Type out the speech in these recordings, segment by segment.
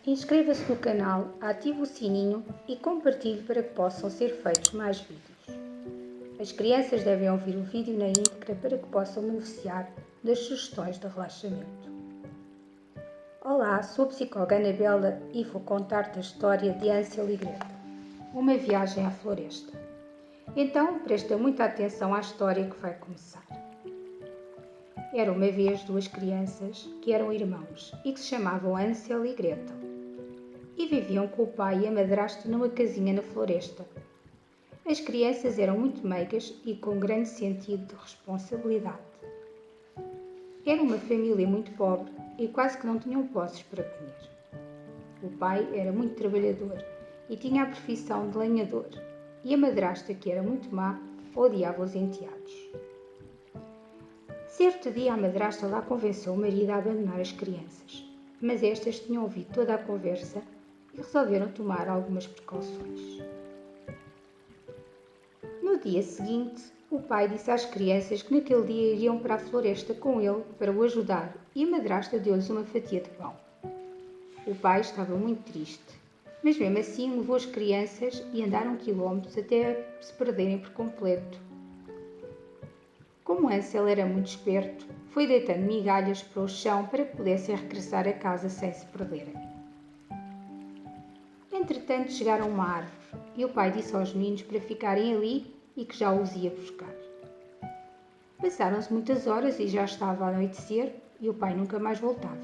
Inscreva-se no canal, ative o sininho e compartilhe para que possam ser feitos mais vídeos. As crianças devem ouvir o vídeo na íntegra para que possam beneficiar das sugestões de relaxamento. Olá, sou a psicóloga Anabela e vou contar-te a história de Hansel e Gretel, uma viagem à floresta. Então, presta muita atenção à história que vai começar. Era uma vez duas crianças que eram irmãos e que se chamavam Hansel e Gretel e viviam com o pai e a madrasta numa casinha na floresta. As crianças eram muito meigas e com grande sentido de responsabilidade. Era uma família muito pobre e quase que não tinham posses para comer. O pai era muito trabalhador e tinha a profissão de lenhador, e a madrasta, que era muito má, odiava os enteados. Certo dia a madrasta lá convenceu o marido a abandonar as crianças, mas estas tinham ouvido toda a conversa e resolveram tomar algumas precauções. No dia seguinte, o pai disse às crianças que naquele dia iriam para a floresta com ele para o ajudar e a madrasta deu-lhes uma fatia de pão. O pai estava muito triste, mas mesmo assim levou as crianças e andaram quilómetros até se perderem por completo. Como Hansel era muito esperto, foi deitando migalhas para o chão para que pudessem regressar a casa sem se perderem. Entretanto chegaram a uma árvore e o pai disse aos meninos para ficarem ali e que já os ia buscar. Passaram-se muitas horas e já estava a anoitecer e o pai nunca mais voltava.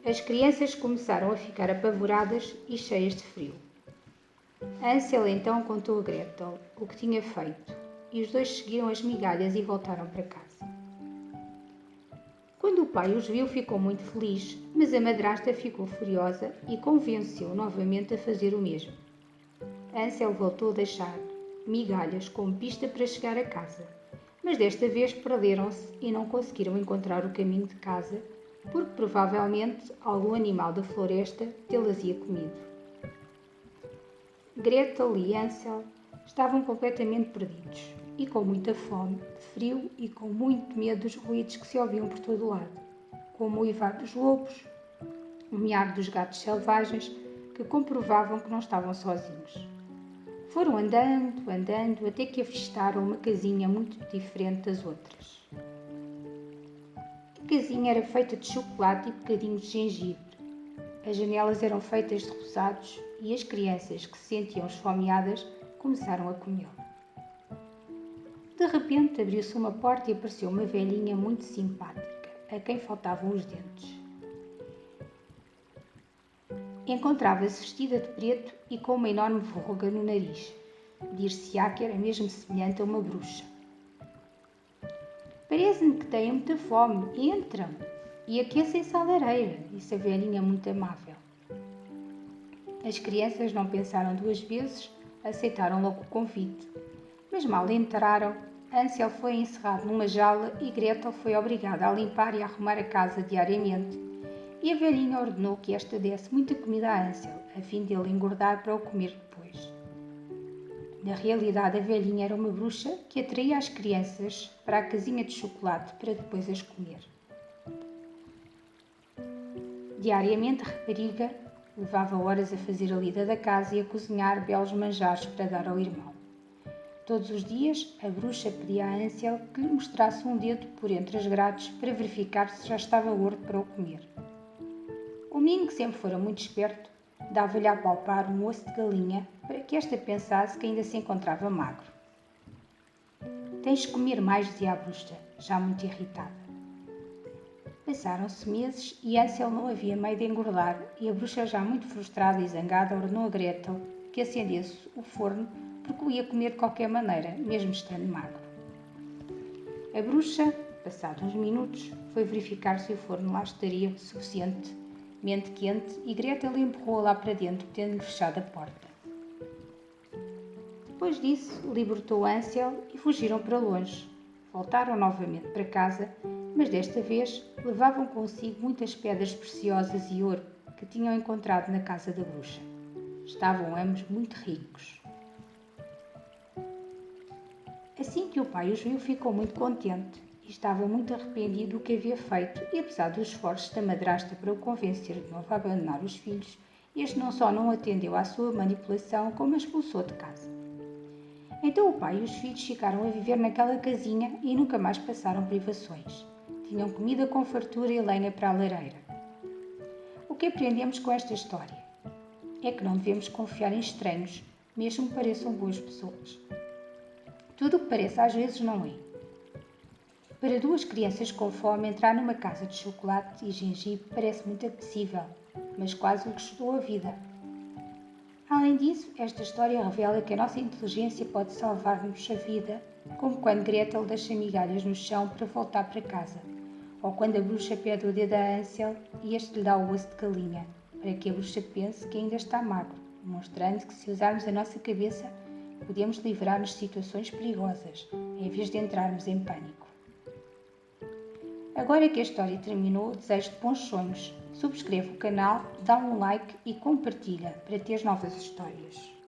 As crianças começaram a ficar apavoradas e cheias de frio. Hansel então contou a Gretel o que tinha feito e os dois seguiram as migalhas e voltaram para casa. Quando o pai os viu, ficou muito feliz, mas a madrasta ficou furiosa e convenceu novamente a fazer o mesmo. Hansel voltou a deixar migalhas como pista para chegar a casa, mas desta vez perderam-se e não conseguiram encontrar o caminho de casa, porque provavelmente algum animal da floresta tê-las ia comido. Gretel e Hansel estavam completamente perdidos e com muita fome, de frio e com muito medo dos ruídos que se ouviam por todo o lado, como o uivar dos lobos, o miar dos gatos selvagens, que comprovavam que não estavam sozinhos. Foram andando, até que avistaram uma casinha muito diferente das outras. A casinha era feita de chocolate e bocadinhos de gengibre. As janelas eram feitas de rosados e as crianças, que se sentiam esfomeadas, começaram a comê-lo. De repente abriu-se uma porta e apareceu uma velhinha muito simpática, a quem faltavam os dentes. Encontrava-se vestida de preto e com uma enorme verruga no nariz. Dir-se-á que era mesmo semelhante a uma bruxa. Parece-me que têm muita fome. Entram e aquecem-se à lareira, disse a velhinha muito amável. As crianças não pensaram duas vezes, aceitaram logo o convite. Mas mal entraram, Hansel foi encerrado numa jaula e Gretel foi obrigada a limpar e a arrumar a casa diariamente. E a velhinha ordenou que esta desse muita comida a Hansel, a fim de ele engordar para o comer depois. Na realidade, a velhinha era uma bruxa que atraía as crianças para a casinha de chocolate para depois as comer. Diariamente, a rapariga levava horas a fazer a lida da casa e a cozinhar belos manjares para dar ao irmão. Todos os dias, a bruxa pedia a Hansel que lhe mostrasse um dedo por entre as grades para verificar se já estava gordo para o comer. O menino, que sempre fora muito esperto, dava-lhe a palpar um osso de galinha para que esta pensasse que ainda se encontrava magro. Tens de comer mais, dizia a bruxa, já muito irritada. Passaram-se meses e Hansel não havia meio de engordar e a bruxa, já muito frustrada e zangada, ordenou a Gretel que acendesse o forno porque o ia comer de qualquer maneira, mesmo estando magro. A bruxa, passados uns minutos, foi verificar se o forno lá estaria suficientemente quente e Gretel empurrou-a lá para dentro, tendo-lhe fechado a porta. Depois disso, libertou Hansel e fugiram para longe. Voltaram novamente para casa, mas desta vez levavam consigo muitas pedras preciosas e ouro que tinham encontrado na casa da bruxa. Estavam ambos muito ricos. Assim que o pai os viu, ficou muito contente e estava muito arrependido do que havia feito e, apesar dos esforços da madrasta para o convencer de novo a abandonar os filhos, este não só não atendeu à sua manipulação, como a expulsou de casa. Então o pai e os filhos ficaram a viver naquela casinha e nunca mais passaram privações. Tinham comida com fartura e lenha para a lareira. O que aprendemos com esta história? É que não devemos confiar em estranhos, mesmo que pareçam boas pessoas. Tudo o que parece às vezes não é. Para duas crianças com fome, entrar numa casa de chocolate e gengibre parece muito apetecível, mas quase lhes custou a vida. Além disso, esta história revela que a nossa inteligência pode salvar-nos a vida, como quando Gretel deixa migalhas no chão para voltar para casa, ou quando a bruxa pede o dedo a Hansel e este lhe dá o osso de galinha, para que a bruxa pense que ainda está magro, demonstrando que se usarmos a nossa cabeça, podemos livrar-nos de situações perigosas, em vez de entrarmos em pânico. Agora que a história terminou, desejo-te bons sonhos. Subscreve o canal, dá um like e compartilha para ter novas histórias.